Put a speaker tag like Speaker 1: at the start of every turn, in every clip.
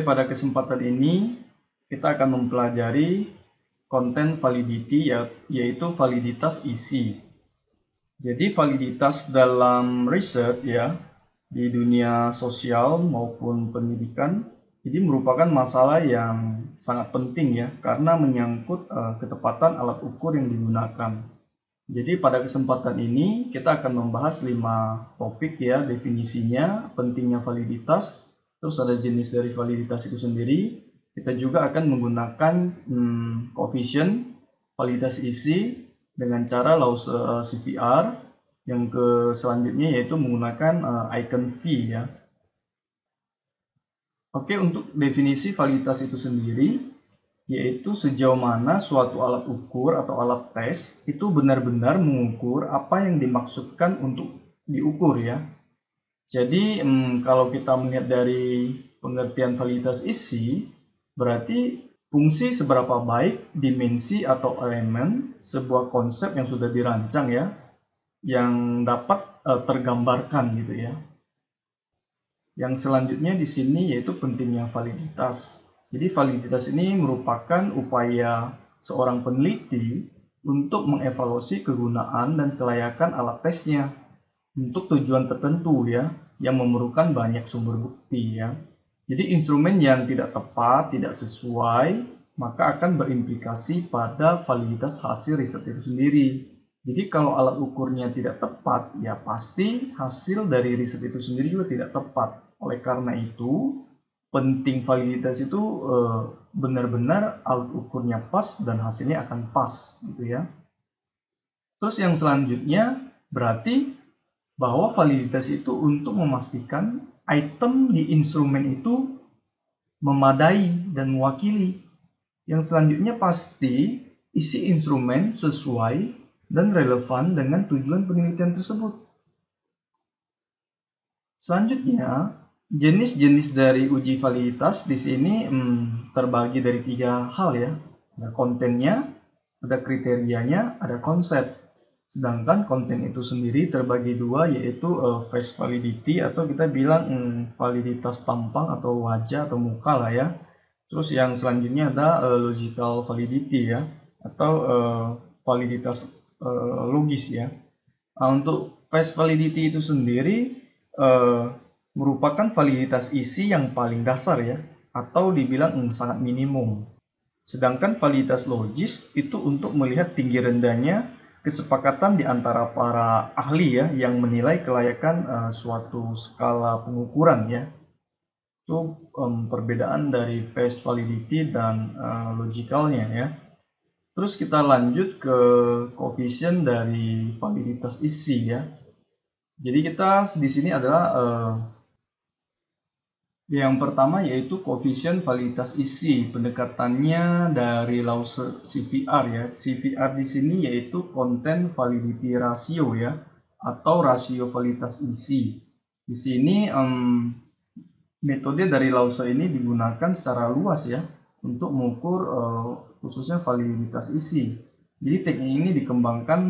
Speaker 1: Oke, pada kesempatan ini kita akan mempelajari content validity, yaitu validitas isi. Jadi validitas dalam riset ya di dunia sosial maupun pendidikan jadi merupakan masalah yang sangat penting ya karena menyangkut ketepatan alat ukur yang digunakan. Jadi pada kesempatan ini kita akan membahas 5 topik ya, definisinya, pentingnya validitas, terus ada jenis dari validitas itu sendiri. Kita juga akan menggunakan koefisien validitas isi dengan cara Lause CVR. Yang selanjutnya yaitu menggunakan icon V ya. Oke, untuk definisi validitas itu sendiri yaitu sejauh mana suatu alat ukur atau alat tes itu benar-benar mengukur apa yang dimaksudkan untuk diukur ya. Jadi kalau kita melihat dari pengertian validitas isi, berarti fungsi seberapa baik dimensi atau elemen sebuah konsep yang sudah dirancang ya, yang dapat tergambarkan gitu ya. Yang selanjutnya di sini yaitu pentingnya validitas. Jadi validitas ini merupakan upaya seorang peneliti untuk mengevaluasi kegunaan dan kelayakan alat tesnya untuk tujuan tertentu ya, yang memerlukan banyak sumber bukti ya. Jadi instrumen yang tidak tepat, tidak sesuai, maka akan berimplikasi pada validitas hasil riset itu sendiri. Jadi kalau alat ukurnya tidak tepat, ya pasti hasil dari riset itu sendiri juga tidak tepat. Oleh karena itu, penting validitas itu benar-benar alat ukurnya pas dan hasilnya akan pas gitu ya. Terus yang selanjutnya berarti bahwa validitas itu untuk memastikan item di instrumen itu memadai dan mewakili. Yang selanjutnya pasti isi instrumen sesuai dan relevan dengan tujuan penelitian tersebut. Selanjutnya, jenis-jenis dari uji validitas di sini terbagi dari 3 hal ya. Ada kontennya, ada kriterianya, ada konsep. Sedangkan konten itu sendiri terbagi 2 yaitu face validity atau kita bilang validitas tampang atau wajah atau muka lah ya. Terus yang selanjutnya ada logical validity ya atau validitas logis ya. Untuk face validity itu sendiri merupakan validitas isi yang paling dasar ya, atau dibilang sangat minimum. Sedangkan validitas logis itu untuk melihat tinggi rendahnya kesepakatan di antara para ahli ya, yang menilai kelayakan suatu skala pengukuran ya. Itu perbedaan dari face validity dan logicalnya ya. Terus kita lanjut ke koefisien dari validitas isi ya. Jadi kita di sini adalah yang pertama yaitu koefisien validitas isi. Pendekatannya dari Lause CVR ya. CVR di sini yaitu content validity ratio ya, atau rasio validitas isi. Di sini metode dari Lause ini digunakan secara luas ya untuk mengukur khususnya validitas isi. Jadi teknik ini dikembangkan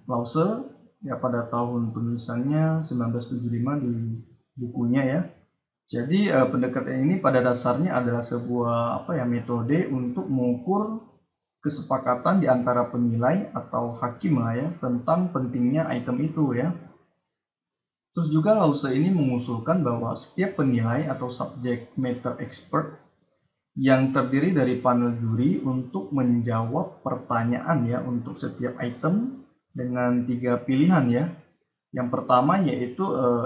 Speaker 1: Lause ya pada tahun penulisannya 1975 di bukunya ya. Jadi pendekatan ini pada dasarnya adalah sebuah metode untuk mengukur kesepakatan di antara penilai atau hakim lah ya tentang pentingnya item itu ya. Terus juga Lause ini mengusulkan bahwa setiap penilai atau subject matter expert yang terdiri dari panel juri untuk menjawab pertanyaan ya untuk setiap item dengan 3 pilihan ya. Yang pertama yaitu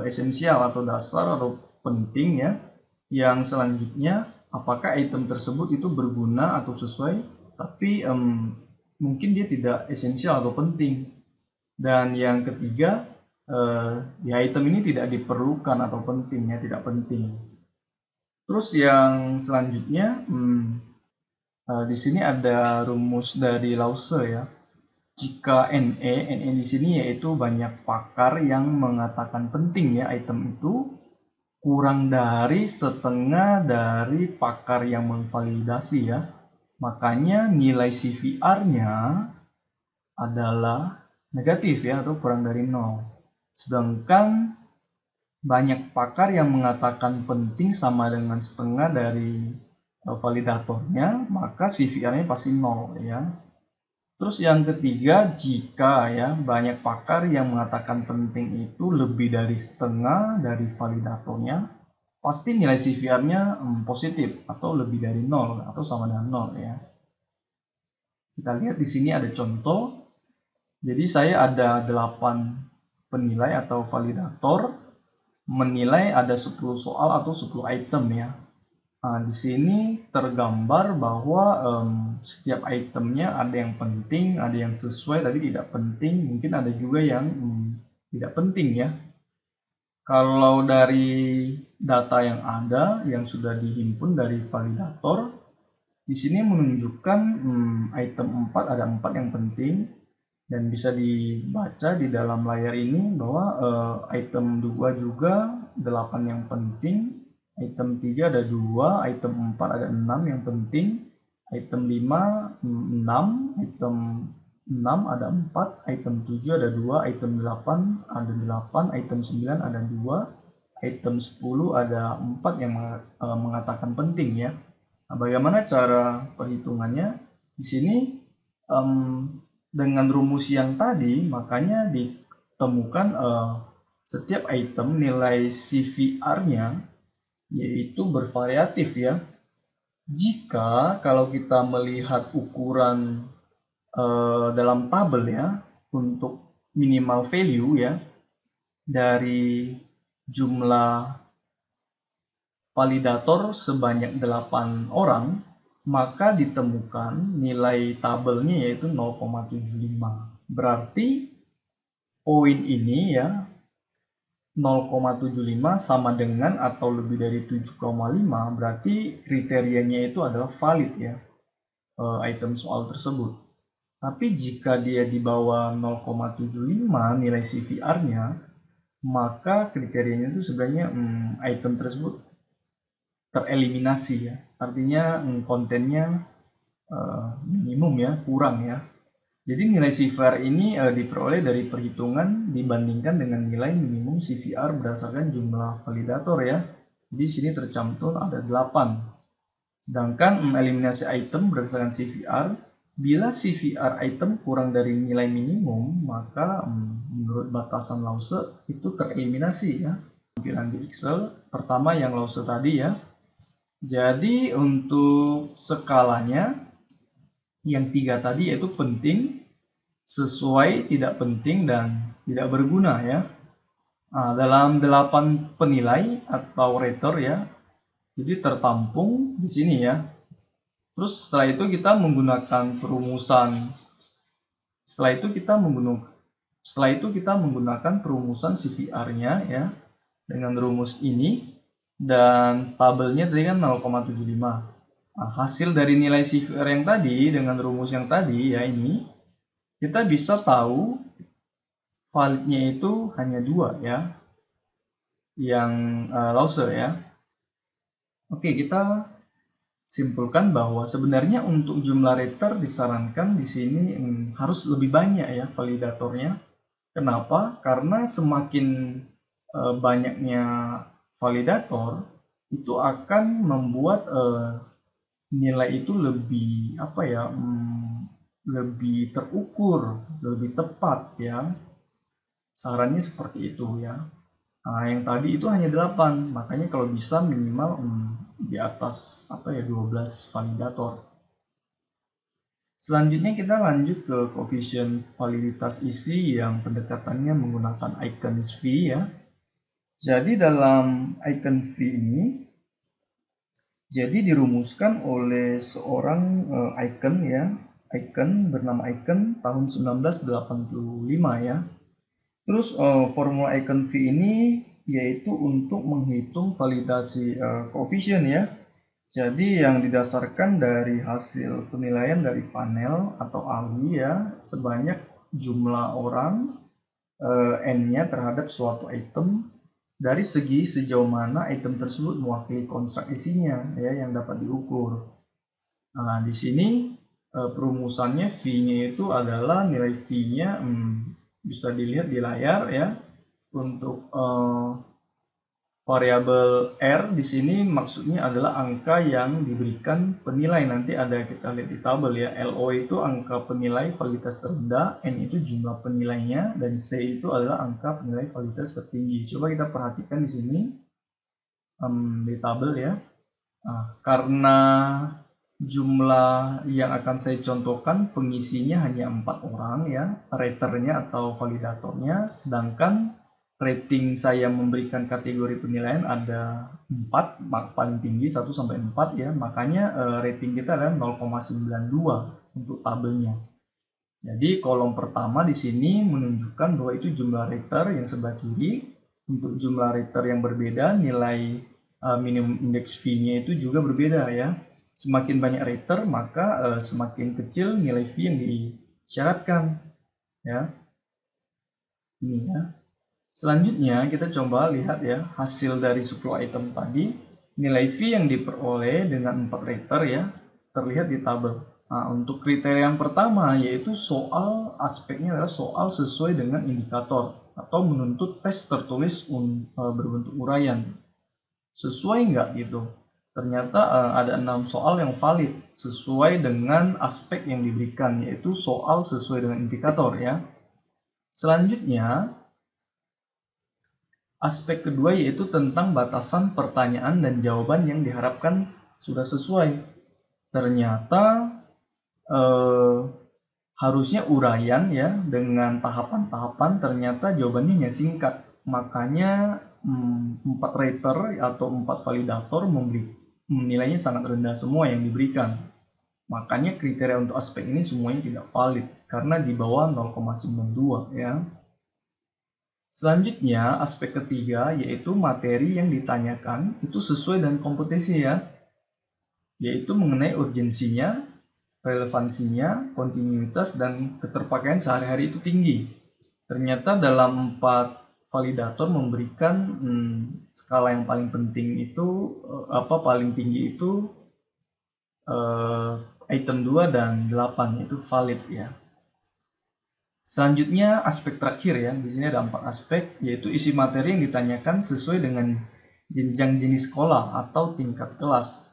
Speaker 1: esensial atau dasar atau penting ya. Yang selanjutnya apakah item tersebut itu berguna atau sesuai, tapi mungkin dia tidak esensial atau penting. Dan yang ketiga ya item ini tidak diperlukan atau penting ya, tidak penting. Terus yang selanjutnya di sini ada rumus dari Lause ya. Jika NE di sini yaitu banyak pakar yang mengatakan penting ya item itu, kurang dari setengah dari pakar yang memvalidasi ya. Makanya nilai CVR-nya adalah negatif ya, atau kurang dari 0. Sedangkan banyak pakar yang mengatakan penting sama dengan setengah dari validatornya, maka CVR-nya pasti 0 ya. Terus yang ketiga, jika ya banyak pakar yang mengatakan penting itu lebih dari setengah dari validatornya, pasti nilai CVR-nya positif atau lebih dari 0 atau sama dengan 0 ya. Kita lihat di sini ada contoh. Jadi saya ada 8 penilai atau validator menilai ada 10 soal atau 10 item ya. Nah, di sini tergambar bahwa setiap itemnya ada yang penting, ada yang sesuai, tadi tidak penting, mungkin ada juga yang tidak penting ya. Kalau dari data yang ada, yang sudah dihimpun dari validator, di sini menunjukkan item 4 ada 4 yang penting, dan bisa dibaca di dalam layar ini bahwa item 2 juga 8 yang penting, item 3 ada 2, item 4 ada 6 yang penting, item 5 6, item 6 ada 4, item 7 ada 2, item 8 ada 8, item 9 ada 2, item 10 ada 4 yang mengatakan penting ya. Nah, bagaimana cara perhitungannya? Di sini dengan rumus yang tadi, makanya ditemukan setiap item nilai CVR-nya yaitu bervariatif ya. Jika kalau kita melihat ukuran dalam tabel ya, untuk minimal value ya, dari jumlah validator sebanyak 8 orang, maka ditemukan nilai tabelnya yaitu 0,75. Berarti poin ini ya 0,75 sama dengan atau lebih dari 7,5, berarti kriterianya itu adalah valid ya item soal tersebut. Tapi jika dia di bawah 0,75 nilai CVR-nya, maka kriterianya itu sebenarnya item tersebut tereliminasi ya. Artinya kontennya minimum ya, kurang ya. Jadi nilai CVR ini diperoleh dari perhitungan dibandingkan dengan nilai minimum CVR berdasarkan jumlah validator ya. Di sini tercantum ada 8. Sedangkan eliminasi item berdasarkan CVR, bila CVR item kurang dari nilai minimum, maka menurut batasan Lause itu tereliminasi ya. Tampilan di Excel, pertama yang Lause tadi ya. Jadi untuk skalanya yang 3 tadi yaitu penting, sesuai, tidak penting, dan tidak berguna ya. Nah, dalam 8 penilai atau rater ya, jadi tertampung di sini ya. Terus setelah itu kita menggunakan perumusan. Setelah itu kita menggunakan perumusan CVR-nya ya dengan rumus ini. Dan tabelnya tadi kan 0,75. Nah, hasil dari nilai CVR yang tadi dengan rumus yang tadi ya ini, kita bisa tahu validnya itu hanya 2 ya, yang Lause ya. Oke, kita simpulkan bahwa sebenarnya untuk jumlah rater disarankan di sini harus lebih banyak ya validatornya. Kenapa? Karena semakin banyaknya validator itu akan membuat nilai itu lebih lebih terukur, lebih tepat ya. Sarannya seperti itu ya. Nah, yang tadi itu hanya 8, makanya kalau bisa minimal di atas 12 validator. Selanjutnya kita lanjut ke koefisien validitas isi yang pendekatannya menggunakan icons V ya. Jadi dalam icon V ini jadi dirumuskan oleh seorang icon ya, icon bernama icon tahun 1985 ya. Terus formula icon V ini yaitu untuk menghitung validasi koefisien ya. Jadi yang didasarkan dari hasil penilaian dari panel atau ahli ya, sebanyak jumlah orang N-nya terhadap suatu item dari segi sejauh mana item tersebut mewakili konstruk isinya ya yang dapat diukur. Nah, di sini perumusannya V-nya itu adalah nilai V-nya bisa dilihat di layar ya. Untuk Variabel R di sini maksudnya adalah angka yang diberikan penilai. Nanti ada kita lihat di tabel ya. LO itu angka penilai validitas terendah, N itu jumlah penilainya, dan C itu adalah angka penilai validitas tertinggi. Coba kita perhatikan di sini di tabel ya. Nah, karena jumlah yang akan saya contohkan pengisinya hanya 4 orang ya, raternya atau validatornya, sedangkan rating saya memberikan kategori penilaian ada 4, paling tinggi 1 sampai 4 ya, makanya rating kita adalah 0,92 untuk tabelnya. Jadi kolom pertama di sini menunjukkan bahwa itu jumlah rater yang sebelah kiri. Untuk jumlah rater yang berbeda, nilai minimum index fee-nya itu juga berbeda ya. Semakin banyak rater, maka semakin kecil nilai fee yang disyaratkan ya. Ini ya. Selanjutnya kita coba lihat ya hasil dari 10 item tadi. Nilai fee yang diperoleh dengan 4 rater ya terlihat di tabel. Nah, untuk kriteria yang pertama yaitu soal, aspeknya adalah soal sesuai dengan indikator atau menuntut tes tertulis berbentuk uraian. Sesuai nggak gitu? Ternyata ada 6 soal yang valid sesuai dengan aspek yang diberikan, yaitu soal sesuai dengan indikator ya. Selanjutnya aspek kedua yaitu tentang batasan pertanyaan dan jawaban yang diharapkan sudah sesuai. Ternyata harusnya uraian ya dengan tahapan-tahapan, ternyata jawabannya hanya singkat. Makanya 4 rater atau 4 validator nilainya sangat rendah semua yang diberikan. Makanya kriteria untuk aspek ini semuanya tidak valid karena di bawah 0,92 ya. Selanjutnya, aspek ketiga yaitu materi yang ditanyakan itu sesuai dengan kompetensi ya, yaitu mengenai urgensinya, relevansinya, kontinuitas, dan keterpakaian sehari-hari itu tinggi. Ternyata dalam 4 validator memberikan skala yang paling penting itu, paling tinggi itu item 2 dan 8 itu valid ya. Selanjutnya aspek terakhir ya, di sini ada 4 aspek, yaitu isi materi yang ditanyakan sesuai dengan jenjang jenis sekolah atau tingkat kelas.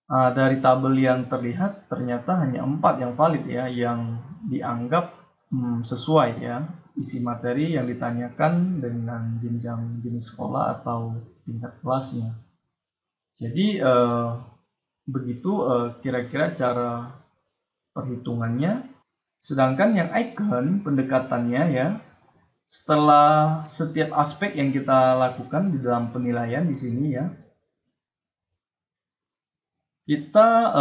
Speaker 1: Dari tabel yang terlihat ternyata hanya 4 yang valid ya, yang dianggap sesuai ya, isi materi yang ditanyakan dengan jenjang jenis sekolah atau tingkat kelasnya. Jadi begitu kira-kira cara perhitungannya. Sedangkan yang icon pendekatannya ya, setelah setiap aspek yang kita lakukan di dalam penilaian di sini ya, kita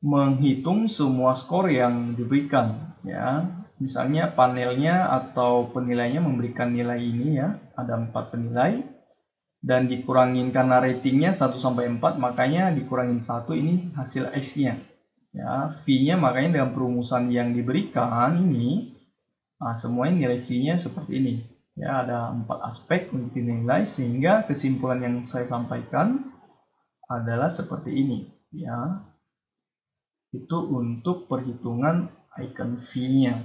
Speaker 1: menghitung semua skor yang diberikan ya. Misalnya panelnya atau penilainya memberikan nilai ini ya, ada 4 penilai dan dikurangin karena ratingnya 1 sampai 4, makanya dikurangin 1, ini hasil X-nya. Ya, fee-nya makanya dengan perumusan yang diberikan ini, semuanya nilai fee-nya seperti ini. Ya, ada 4 aspek untuk dinilai sehingga kesimpulan yang saya sampaikan adalah seperti ini. Ya, itu untuk perhitungan icon fee-nya.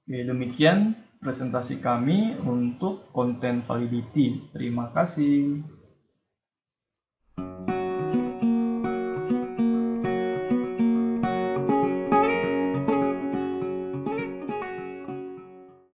Speaker 1: Oke, demikian presentasi kami untuk content validity. Terima kasih.